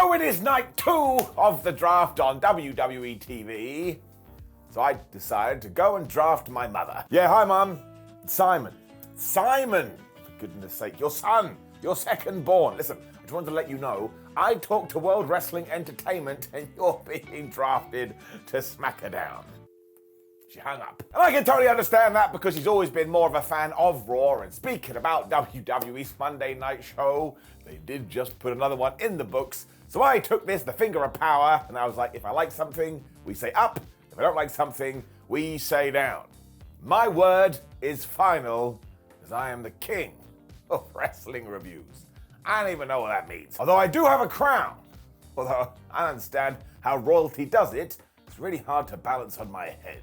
So it is night 2 of the draft on WWE TV. So I decided to go and draft my mother. Yeah, hi Mum. Simon. Simon! For goodness sake, your son. Your second born. Listen, I just wanted to let you know, I talked to World Wrestling Entertainment and you're being drafted to SmackDown. She hung up. And I can totally understand that because she's always been more of a fan of Raw. And speaking about WWE's Monday night show, they did just put another one in the books. So I took this, the finger of power, and I was like, if I like something, we say up. If I don't like something, we say down. My word is final, as I am the king of wrestling reviews. I don't even know what that means. Although I do have a crown. Although I understand how royalty does it, it's really hard to balance on my head.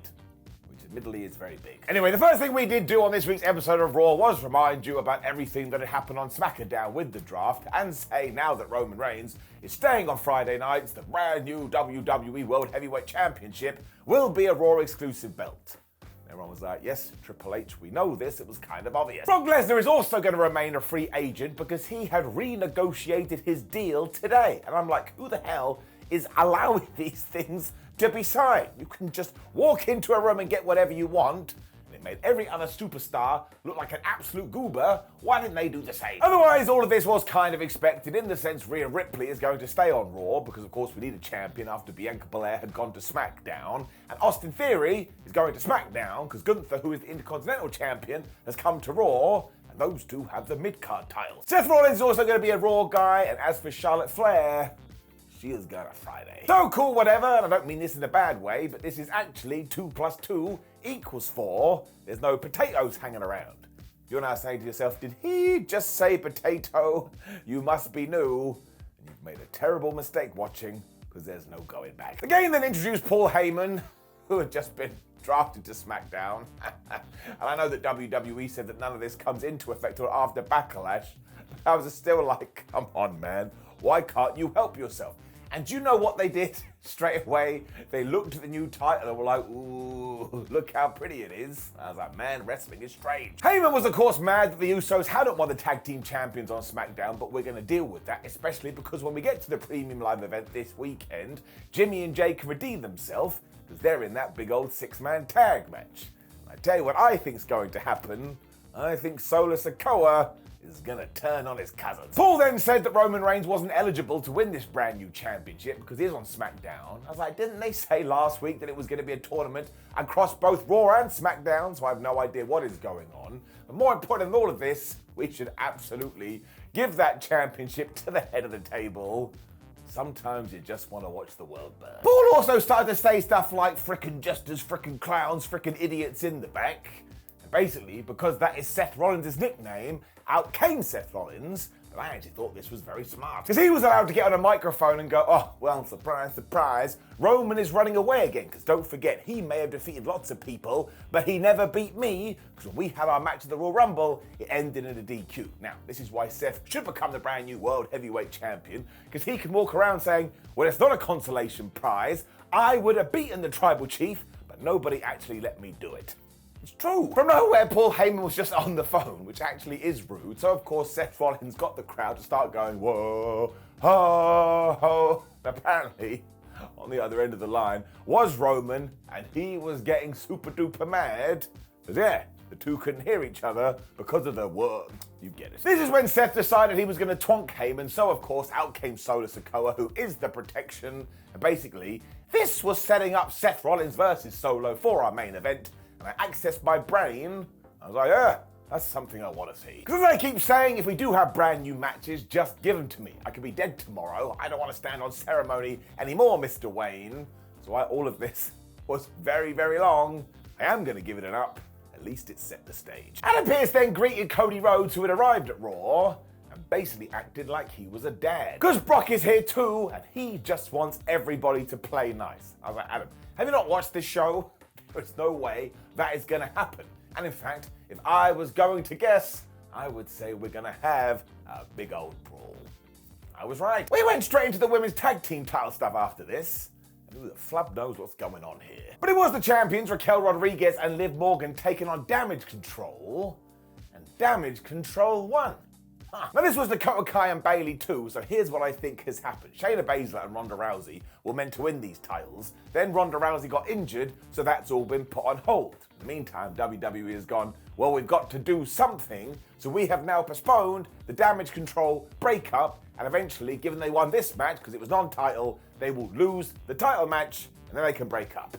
Admittedly, it's very big. Anyway, the first thing we did do on this week's episode of Raw was remind you about everything that had happened on SmackDown with the draft and say now that Roman Reigns is staying on Friday nights, the brand new WWE World Heavyweight Championship will be a Raw exclusive belt. Everyone was like, yes, Triple H, we know this, it was kind of obvious. Brock Lesnar is also going to remain a free agent because he had renegotiated his deal today. And I'm like, who the hell is allowing these things to be signed? You can just walk into a room and get whatever you want. And it made every other superstar look like an absolute goober. Why didn't they do the same? Otherwise, all of this was kind of expected in the sense Rhea Ripley is going to stay on Raw because, of course, we need a champion after Bianca Belair had gone to SmackDown. And Austin Theory is going to SmackDown because Gunther, who is the Intercontinental Champion, has come to Raw. And those two have the mid-card titles. Seth Rollins is also going to be a Raw guy. And as for Charlotte Flair, she is gonna Friday. So cool, whatever, and I don't mean this in a bad way, but this is actually 2 + 2 = 4. There's no potatoes hanging around. You're now saying to yourself, did he just say potato? You must be new, and you've made a terrible mistake watching, because there's no going back. The game then introduced Paul Heyman, who had just been drafted to SmackDown. And I know that WWE said that none of this comes into effect until after Backlash, but I was still like, come on, man. Why can't you help yourself? And do you know what they did straight away? They looked at the new title and were like, ooh, look how pretty it is. I was like, man, wrestling is strange. Heyman was, of course, mad that the Usos hadn't won the tag team champions on SmackDown, but we're going to deal with that, especially because when we get to the premium live event this weekend, Jimmy and Jay can redeem themselves because they're in that big old 6-man tag match. And I tell you what I think's going to happen. I think Solo Sikoa is gonna turn on his cousins. Paul then said that Roman Reigns wasn't eligible to win this brand new championship because he's on SmackDown. I was like, didn't they say last week that it was gonna be a tournament across both Raw and SmackDown? So I have no idea what is going on. But more important than all of this, we should absolutely give that championship to the head of the table. Sometimes you just want to watch the world burn. Paul also started to say stuff like frickin' jesters, frickin' clowns, frickin' idiots in the back. Basically, because that is Seth Rollins' nickname, out came Seth Rollins, but I actually thought this was very smart. Because he was allowed to get on a microphone and go, oh, well, surprise, surprise, Roman is running away again. Because don't forget, he may have defeated lots of people, but he never beat me, because when we had our match at the Royal Rumble, it ended in a DQ. Now, this is why Seth should become the brand new World Heavyweight Champion, because he can walk around saying, well, it's not a consolation prize, I would have beaten the Tribal Chief, but nobody actually let me do it. It's true. From nowhere, Paul Heyman was just on the phone, which actually is rude. So, of course, Seth Rollins got the crowd to start going, whoa, ho, ho. Apparently, on the other end of the line was Roman, and he was getting super duper mad. But yeah, the two couldn't hear each other because of the whoa. You get it. This is when Seth decided he was going to twonk Heyman. So, of course, out came Solo Sikoa, who is the protection. And basically, this was setting up Seth Rollins versus Solo for our main event. And I accessed my brain, I was like, yeah, that's something I want to see. Because as I keep saying, if we do have brand new matches, just give them to me. I could be dead tomorrow. I don't want to stand on ceremony anymore, Mr. Wayne. So all of this was very, very long. I am going to give it an up. At least it set the stage. Adam Pearce then greeted Cody Rhodes, who had arrived at Raw, and basically acted like he was a dad. Because Brock is here too, and he just wants everybody to play nice. I was like, Adam, have you not watched this show? There's no way that is going to happen. And in fact, if I was going to guess, I would say we're going to have a big old brawl. I was right. We went straight into the women's tag team title stuff after this. And who the flub knows what's going on here. But it was the champions, Raquel Rodriguez and Liv Morgan, taking on Damage Control. And Damage Control won. Now this was Dakota Kai and Bayley too, so here's what I think has happened. Shayna Baszler and Ronda Rousey were meant to win these titles, then Ronda Rousey got injured, so that's all been put on hold. In the meantime, WWE has gone, well, we've got to do something, so we have now postponed the Damage Control breakup, and eventually, given they won this match, because it was non-title, they will lose the title match, and then they can break up.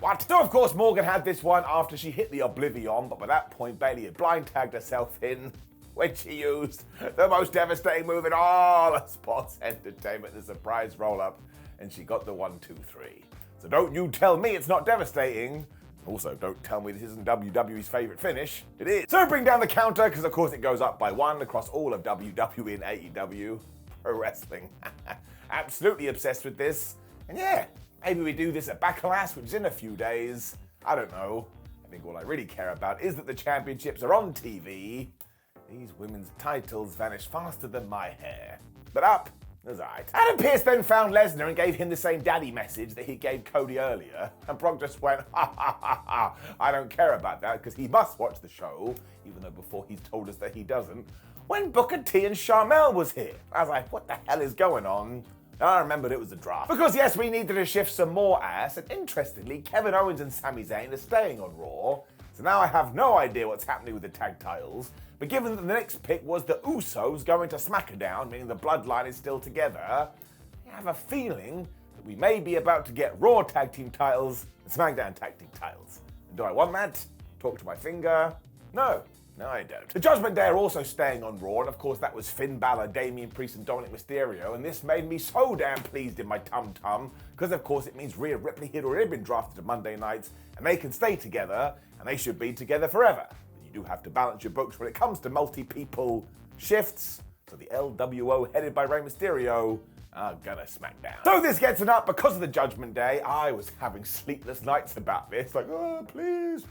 What? So of course Morgan had this one after she hit the Oblivion, but by that point Bayley had blind tagged herself in when she used the most devastating move in all of sports entertainment, the surprise roll-up, and she got the 1, 2, 3. So don't you tell me it's not devastating. Also, don't tell me this isn't WWE's favourite finish. It is. So bring down the counter, because of course it goes up by 1 across all of WWE and AEW Pro Wrestling. Absolutely obsessed with this. And yeah, maybe we do this at Backlash, which is in a few days. I don't know. I think all I really care about is that the championships are on TV. These women's titles vanish faster than my hair. But up is alright. Adam Pearce then found Lesnar and gave him the same daddy message that he gave Cody earlier. And Brock just went, ha ha ha ha. I don't care about that because he must watch the show, even though before he's told us that he doesn't. When Booker T and Sharmell was here. I was like, what the hell is going on? And I remembered it was a draft. Because yes, we needed to shift some more ass, and interestingly, Kevin Owens and Sami Zayn are staying on Raw. So now I have no idea what's happening with the tag titles, but given that the next pick was the Usos going to SmackDown, meaning the Bloodline is still together, I have a feeling that we may be about to get Raw tag team titles and SmackDown tag team titles. And do I want that? Talk to my finger? No. No, I don't. The Judgment Day are also staying on Raw, and of course that was Finn Balor, Damian Priest, and Dominic Mysterio, and this made me so damn pleased in my tum-tum, because of course it means Rhea Ripley had already been drafted to Monday nights, and they can stay together, and they should be together forever. But you do have to balance your books when it comes to multi-people shifts, so the LWO headed by Rey Mysterio are gonna smack down. So this gets an up because of the Judgment Day. I was having sleepless nights about this, like, oh, please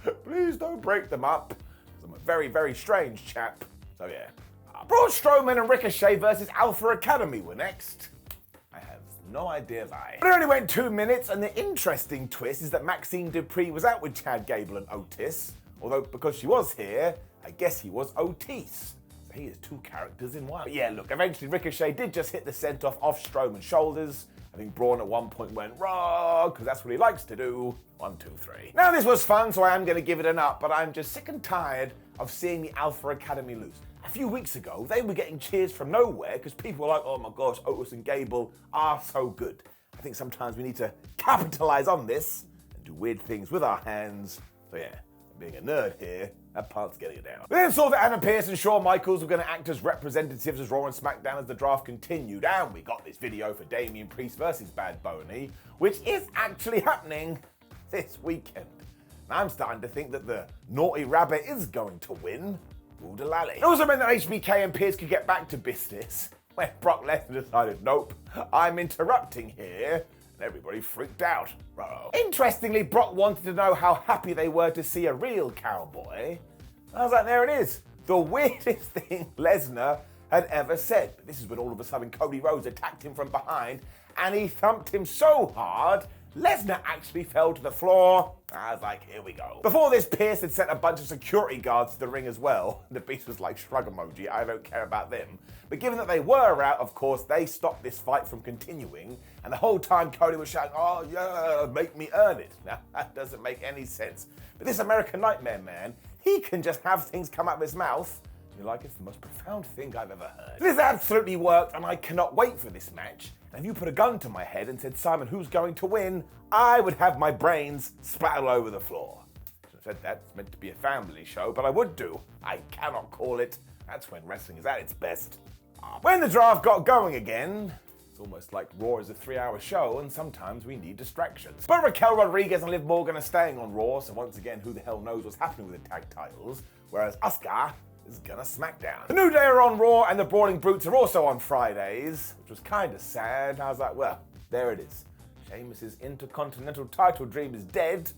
don't break them up. I'm a very, very strange chap. So yeah. Braun Strowman and Ricochet versus Alpha Academy were next. I have no idea why. But it only went 2 minutes, and the interesting twist is that Maxine Dupree was out with Chad Gable and Otis. Although, because she was here, I guess he was Otis. So he is 2 characters in one. But yeah, look, eventually Ricochet did just hit the send-off off Strowman's shoulders. I think Braun at one point went raw, because that's what he likes to do. 1, 2, 3. Now this was fun, so I am going to give it an up, but I'm just sick and tired of seeing the Alpha Academy lose. A few weeks ago, they were getting cheers from nowhere because people were like, oh my gosh, Otis and Gable are so good. I think sometimes we need to capitalize on this and do weird things with our hands. So yeah, being a nerd here, that part's getting it down. We then saw that Adam Pearce and Shawn Michaels were going to act as representatives as Raw and SmackDown as the draft continued, and we got this video for Damian Priest versus Bad Bunny, which is actually happening this weekend. And I'm starting to think that the naughty rabbit is going to win. Oodalally. It also meant that HBK and Pearce could get back to business when Brock Lesnar decided, nope, I'm interrupting here. Everybody freaked out. Uh-oh. Interestingly, Brock wanted to know how happy they were to see a real cowboy. I was like, there it is. The weirdest thing Lesnar had ever said. But this is when all of a sudden Cody Rhodes attacked him from behind and he thumped him so hard, Lesnar actually fell to the floor. I was like, here we go. Before this, Pearce had sent a bunch of security guards to the ring as well. The Beast was like, shrug emoji, I don't care about them. But given that they were out, of course, they stopped this fight from continuing. And the whole time Cody was shouting, oh yeah, make me earn it. Now, that doesn't make any sense. But this American Nightmare man, he can just have things come out of his mouth. You're like, it's the most profound thing I've ever heard. This absolutely worked, and I cannot wait for this match. And if you put a gun to my head and said, Simon, who's going to win? I would have my brains splat all over the floor. So I said that's meant to be a family show, but I would do. I cannot call it. That's when wrestling is at its best. When the draft got going again, it's almost like Raw is a 3-hour show, and sometimes we need distractions. But Raquel Rodriguez and Liv Morgan are staying on Raw, so once again, who the hell knows what's happening with the tag titles, whereas Asuka is gonna SmackDown. The New Day are on Raw, and the Brawling Brutes are also on Fridays, which was kind of sad. I was like, well, there it is. Sheamus' Intercontinental title dream is dead.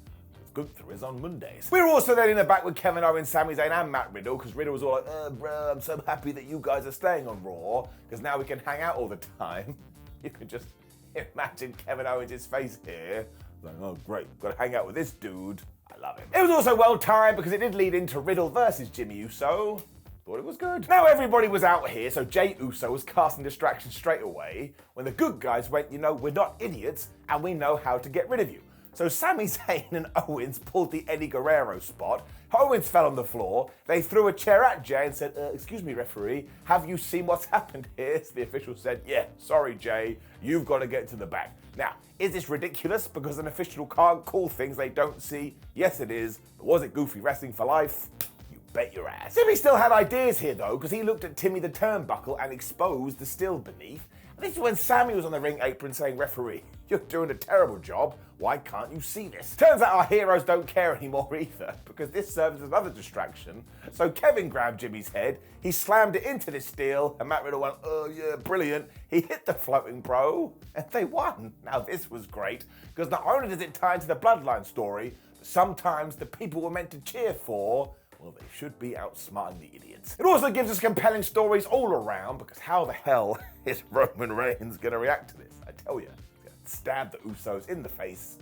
Gunther is on Mondays. We're also then in the back with Kevin Owens, Sami Zayn, and Matt Riddle, because Riddle was all like, bruh, I'm so happy that you guys are staying on Raw, because now we can hang out all the time. You can just imagine Kevin Owens' face here. Like, oh great, gotta hang out with this dude. I love him. It was also well timed because it did lead into Riddle versus Jimmy Uso. Thought it was good. Now everybody was out here, so Jey Uso was casting distractions straight away when the good guys went, you know, we're not idiots and we know how to get rid of you. So Sami Zayn and Owens pulled the Eddie Guerrero spot. Owens fell on the floor. They threw a chair at Jey and said, excuse me, referee, have you seen what's happened here? So the official said, yeah, sorry, Jey, you've got to get to the back. Now, is this ridiculous because an official can't call things they don't see? Yes, it is. But was it goofy wrestling for life? Bet your ass. Jimmy still had ideas here though, because he looked at Timmy the turnbuckle and exposed the steel beneath. And this is when Sammy was on the ring apron saying, referee, you're doing a terrible job. Why can't you see this? Turns out our heroes don't care anymore either, because this serves as another distraction. So Kevin grabbed Jimmy's head, he slammed it into this steel, and Matt Riddle went, oh yeah, brilliant. He hit the floating bro, and they won. Now this was great, because not only does it tie into the bloodline story, but sometimes the people we're meant to cheer for, well, they should be outsmarting the idiots. It also gives us compelling stories all around, because how the hell is Roman Reigns going to react to this? I tell you, he's going to stab the Usos in the face,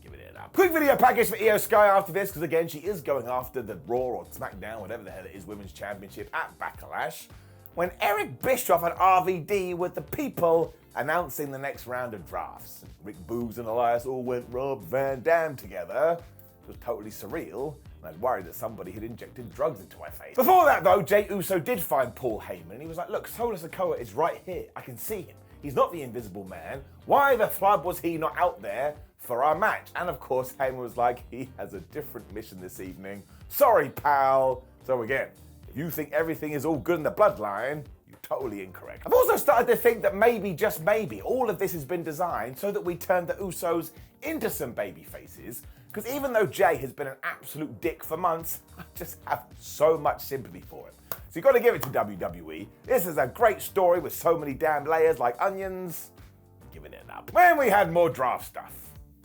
giving it up. Quick video package for Io Sky after this, because again, she is going after the Raw or SmackDown, whatever the hell it is, Women's Championship at Backlash, when Eric Bischoff and RVD were the people announcing the next round of drafts. Rick Boogs and Elias all went Rob Van Dam together. It was totally surreal. I was worried that somebody had injected drugs into my face. Before that though, Jey Uso did find Paul Heyman and he was like, look, Solo Sikoa is right here. I can see him. He's not the Invisible Man. Why the flub was he not out there for our match? And of course, Heyman was like, he has a different mission this evening. Sorry, pal. So again, if you think everything is all good in the bloodline, you're totally incorrect. I've also started to think that maybe, just maybe, all of this has been designed so that we turn the Usos into some baby faces. Because even though Jey has been an absolute dick for months, I just have so much sympathy for him. So you've got to give it to WWE. This is a great story with so many damn layers like onions. I'm giving it up. When we had more draft stuff.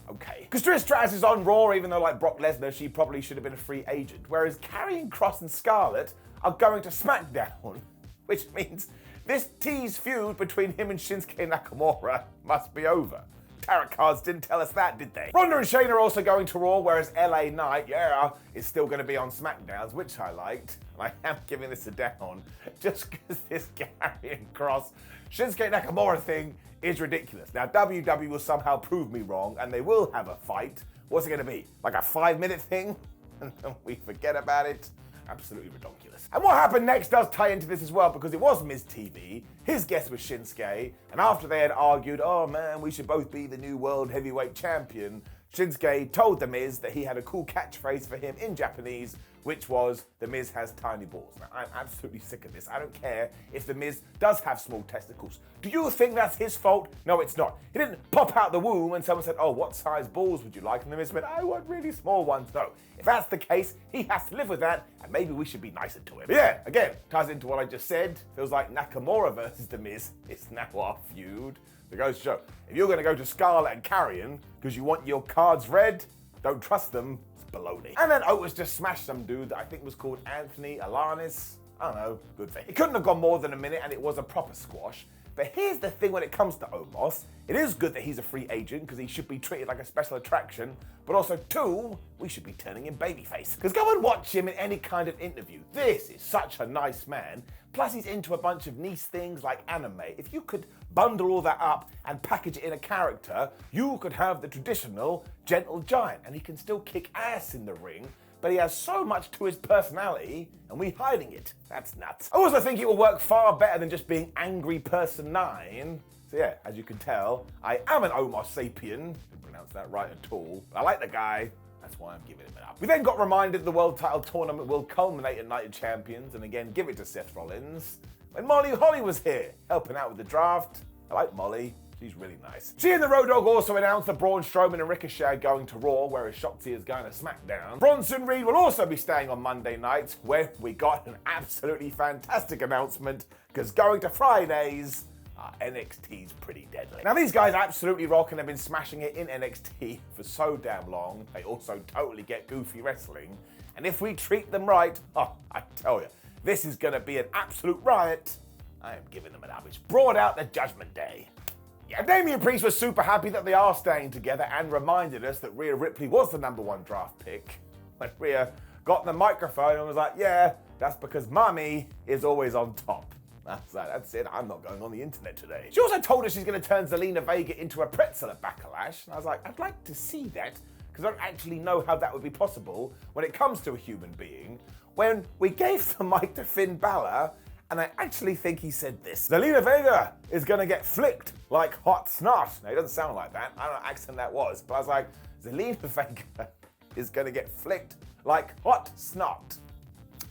Okay. Because Trish Stratus is on Raw, even though like Brock Lesnar, she probably should have been a free agent. Whereas Karrion Kross and Scarlett are going to SmackDown. Which means this tease feud between him and Shinsuke Nakamura must be over. Tarot cards didn't tell us that, did they? Ronda and Shayna are also going to Raw, whereas LA Knight, yeah, is still going to be on SmackDowns, which I liked. And I am giving this a down, just because this Karrion Kross Shinsuke Nakamura thing is ridiculous. Now, WWE will somehow prove me wrong, and they will have a fight. What's it going to be? Like a 5-minute thing? And then we forget about it? Absolutely ridiculous. And what happened next does tie into this as well, because it was Miz TV, his guest was Shinsuke, and after they had argued, oh man, we should both be the new world heavyweight champion, Shinsuke told The Miz that he had a cool catchphrase for him in Japanese, which was, The Miz has tiny balls. Now, I'm absolutely sick of this. I don't care if The Miz does have small testicles. Do you think that's his fault? No, it's not. He didn't pop out the womb and someone said, oh, what size balls would you like? And The Miz went, I want really small ones. No, if that's the case, he has to live with that, and maybe we should be nicer to him. But yeah, again, ties into what I just said. Feels like Nakamura versus The Miz is now our feud. It goes to show, if you're going to go to Scarlett and Karrion because you want your cards read, don't trust them, it's baloney. And then Otis just smashed some dude that I think was called Anthony Alanis. I don't know, good for him. It couldn't have gone more than a minute and it was a proper squash. But here's the thing when it comes to Omos. It is good that he's a free agent because he should be treated like a special attraction. But also, two, we should be turning him babyface. Because go and watch him in any kind of interview. This is such a nice man. Plus he's into a bunch of niche things like anime. If you could bundle all that up and package it in a character, you could have the traditional gentle giant. And he can still kick ass in the ring. But he has so much to his personality, and we're hiding it. That's nuts. I also think it will work far better than just being Angry Person 9. So yeah, as you can tell, I am an Omos sapien. Didn't pronounce that right at all. I like the guy. That's why I'm giving him it up. We then got reminded the world title tournament will culminate at Night of Champions, and again, give it to Seth Rollins. When Molly Holly was here, helping out with the draft. I like Molly. She's really nice. She and the Road Dogg also announced that Braun Strowman and Ricochet are going to Raw, whereas Shotzi is going to SmackDown. Bronson Reed will also be staying on Monday nights, where we got an absolutely fantastic announcement, because going to Fridays, NXT's pretty deadly. Now these guys absolutely rock and have been smashing it in NXT for so damn long. They also totally get goofy wrestling. And if we treat them right, oh, I tell you, this is going to be an absolute riot. I am giving them an up. It's brought out the Judgment Day. Yeah, Damian Priest was super happy that they are staying together and reminded us that Rhea Ripley was the #1 draft pick. When Rhea got the microphone and was like, yeah, That's because mommy is always on top. That's it, I'm not going on the internet today. She also told us she's going to turn Zelina Vega into a pretzel at Backlash. And I was like, I'd like to see that, because I don't actually know how that would be possible when it comes to a human being. When we gave the mic to Finn Balor, and I actually think he said this: Zelina Vega is going to get flicked like hot snot. Now, it doesn't sound like that. I don't know what accent that was. But I was like, Zelina Vega is going to get flicked like hot snot.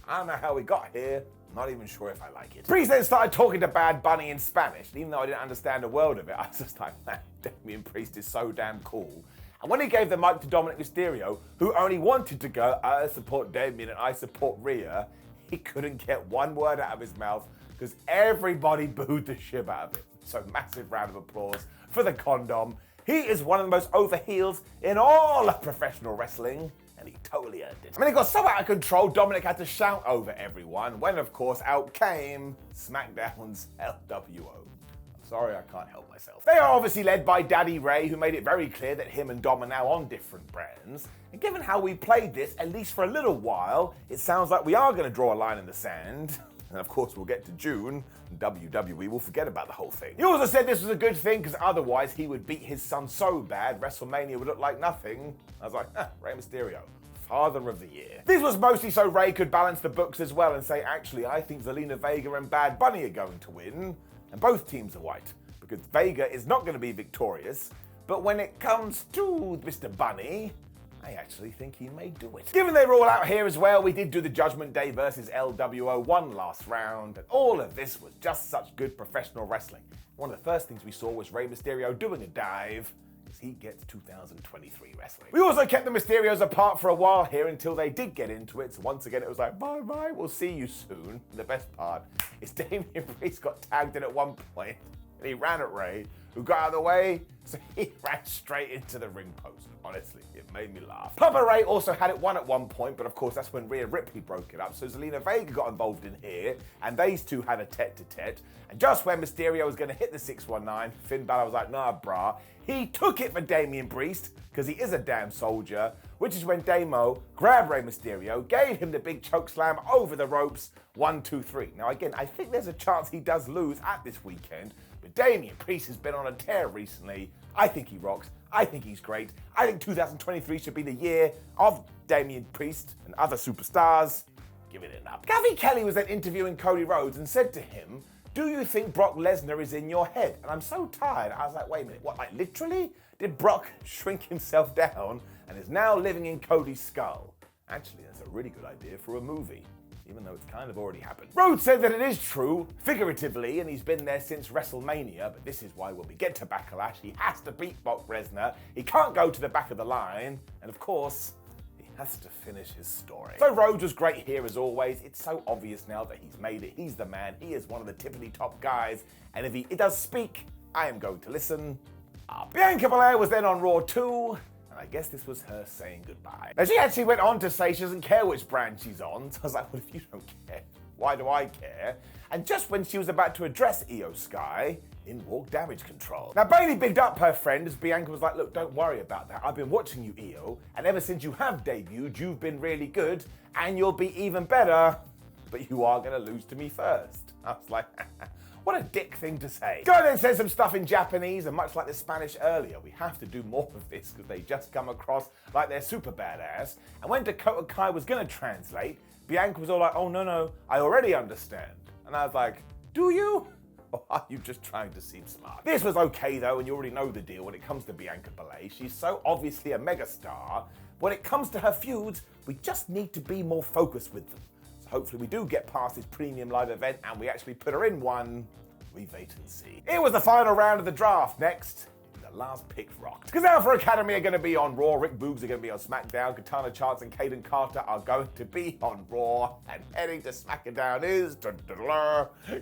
I don't know how we got here. I'm not even sure if I like it. Priest then started talking to Bad Bunny in Spanish. And even though I didn't understand a word of it, I was just like, man, Damian Priest is so damn cool. And when he gave the mic to Dominic Mysterio, who only wanted to go, I support Damian and I support Rhea, he couldn't get one word out of his mouth because everybody booed the shit out of it. So massive round of applause for the condom. He is one of the most over heels in all of professional wrestling, and he totally earned it. I mean, it got so out of control, Dominic had to shout over everyone, when of course out came SmackDown's LWO. Sorry, I can't help myself. They are obviously led by Daddy Ray, who made it very clear that him and Dom are now on different brands. And given how we played this, at least for a little while, it sounds like we are going to draw a line in the sand. And of course, we'll get to June, and WWE will forget about the whole thing. He also said this was a good thing, because otherwise he would beat his son so bad, WrestleMania would look like nothing. I was like, Rey Mysterio, Father of the Year. This was mostly so Ray could balance the books as well and say, actually, I think Zelina Vega and Bad Bunny are going to win. And both teams are white, because Vega is not going to be victorious. But when it comes to Mr. Bunny, I actually think he may do it. Given they were all out here as well, we did do the Judgment Day versus LWO one last round, and all of this was just such good professional wrestling. One of the first things we saw was Rey Mysterio doing a dive, because he gets 2023 wrestling. We also kept the Mysterios apart for a while here until they did get into it, so once again it was like, bye bye, we'll see you soon. And the best part is Damian Priest got tagged in at one point, and he ran at Ray, who got out of the way, so he ran straight into the ring post. Honestly, it made me laugh. Papa Ray also had it won at one point, but of course that's when Rhea Ripley broke it up, so Zelina Vega got involved in here, and these two had a tete-a-tete, and just when Mysterio was going to hit the 619, Finn Balor was like, nah brah, he took it for Damian Priest, because he is a damn soldier, which is when Damo grabbed Rey Mysterio, gave him the big choke slam over the ropes, 1, 2, 3. Now again, I think there's a chance he does lose at this weekend, but Damian Priest has been on a tear recently. I think he rocks. I think he's great. I think 2023 should be the year of Damian Priest and other superstars. Give it up. Gavi Kelly was then interviewing Cody Rhodes and said to him, do you think Brock Lesnar is in your head? And I'm so tired. I was like, wait a minute, what, like literally? Did Brock shrink himself down and is now living in Cody's skull? Actually, that's a really good idea for a movie, even though it's kind of already happened. Rhodes said that it is true, figuratively, and he's been there since WrestleMania, but this is why when we get to Backlash, he has to beat Brock Lesnar, he can't go to the back of the line, and of course, he has to finish his story. So Rhodes was great here as always. It's so obvious now that he's made it, he's the man, he is one of the tippity top guys, and if he does speak, I am going to listen up. Bianca Belair was then on Raw 2, I guess this was her saying goodbye. Now, she actually went on to say she doesn't care which brand she's on, so I was like, well, if you don't care, why do I care? And just when she was about to address Io Sky, in walked Damage Control. Now, Bayley bigged up her friend as Bianca was like, look, don't worry about that. I've been watching you, Io, and ever since you have debuted, you've been really good, and you'll be even better, but you are gonna lose to me first. I was like, what a dick thing to say. Sky then said some stuff in Japanese, and much like the Spanish earlier, we have to do more of this because they just come across like they're super badass. And when Dakota Kai was gonna translate, Bianca was all like, oh no, I already understand. And I was like, do you? Or are you just trying to seem smart? This was okay though, and you already know the deal when it comes to Bianca Belair. She's so obviously a megastar. When it comes to her feuds, we just need to be more focused with them. Hopefully we do get past this premium live event and we actually put her in one. We wait and see. It was the final round of the draft next. The last pick rocked. Because Alpha Academy are going to be on Raw, Rick Boogs are going to be on SmackDown, Katana Chance and Caden Carter are going to be on Raw, and heading to SmackDown is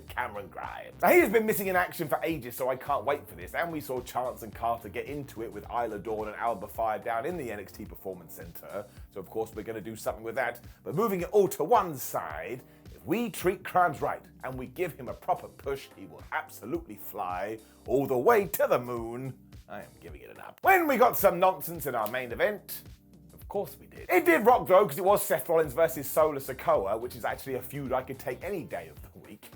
Cameron Grimes. Now he has been missing in action for ages, so I can't wait for this, and we saw Chance and Carter get into it with Isla Dawn and Alba Fire down in the NXT Performance Center, so of course we're going to do something with that, but moving it all to one side, if we treat Grimes right and we give him a proper push, he will absolutely fly all the way to the moon. I am giving it an up. When we got some nonsense in our main event, of Of course we did. It did rock though, because it was Seth Rollins versus Solo Sikoa, which is actually a feud I could take any day of the week.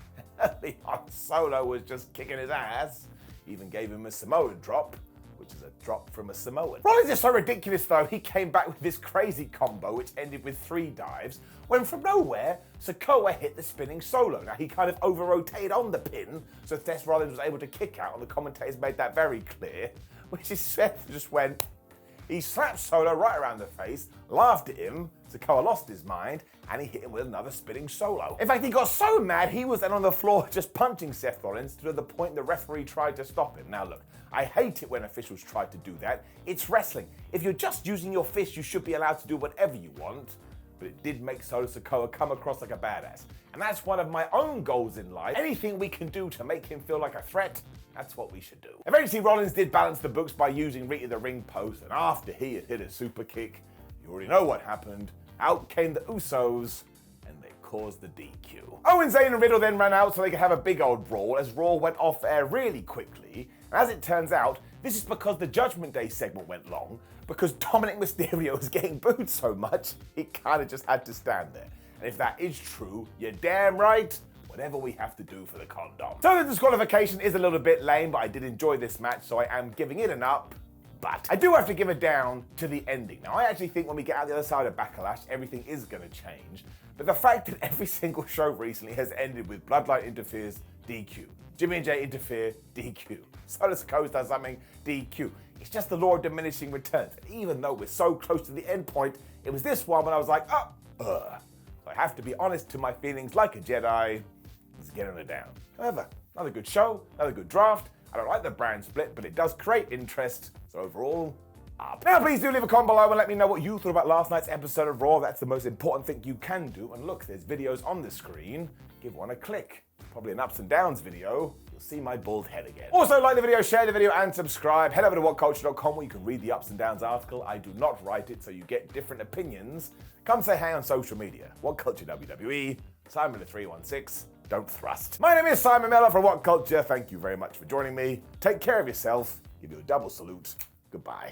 Leon Solo was just kicking his ass. Even gave him a Samoa drop, which is a drop from a Samoan. Rollins is so ridiculous though, he came back with this crazy combo which ended with 3 dives, when from nowhere, Sikoa hit the spinning Solo. Now he kind of over-rotated on the pin, so Seth Rollins was able to kick out, and the commentators made that very clear, which is Seth just went, he slapped Solo right around the face, laughed at him, Sikoa lost his mind, and he hit him with another spinning Solo. In fact, he got so mad, he was then on the floor just punching Seth Rollins to the point the referee tried to stop him. Now look, I hate it when officials try to do that. It's wrestling. If you're just using your fist, you should be allowed to do whatever you want. But it did make Solo Sikoa come across like a badass. And that's one of my own goals in life. Anything we can do to make him feel like a threat, that's what we should do. Eventually, Rollins did balance the books by using Rita the ring post, and after he had hit a super kick, you already know what happened. Out came the Usos, and they caused the DQ. Owens, Zayn, and Riddle then ran out so they could have a big old brawl as Raw went off air really quickly. And as it turns out, this is because the Judgment Day segment went long, because Dominic Mysterio was getting booed so much, he kind of just had to stand there. And if that is true, you're damn right, whatever we have to do for the condom. So the disqualification is a little bit lame, but I did enjoy this match, so I am giving it an up. But I do have to give it down to the ending. Now, I actually think when we get out the other side of Backlash, everything is going to change. But the fact that every single show recently has ended with Bloodline interferes, DQ. Jimmy and Jay interfere, DQ. Solo Sikoa does something, DQ. It's just the law of diminishing returns. And even though we're so close to the end point, it was this one when I was like, So I have to be honest to my feelings like a Jedi. Let's get on it down. However, another good show, another good draft. I don't like the brand split, but it does create interest. So overall, up. Now please do leave a comment below and let me know what you thought about last night's episode of Raw. That's the most important thing you can do. And look, there's videos on the screen. Give one a click. Probably an ups and downs video. You'll see my bald head again. Also, like the video, share the video, and subscribe. Head over to WhatCulture.com where you can read the ups and downs article. I do not write it, so you get different opinions. Come say hey on social media. WhatCulture WWE, Simon the 316. Don't thrust. My name is Simon Miller from WhatCulture. Thank you very much for joining me. Take care of yourself. Give you a double salute. Goodbye.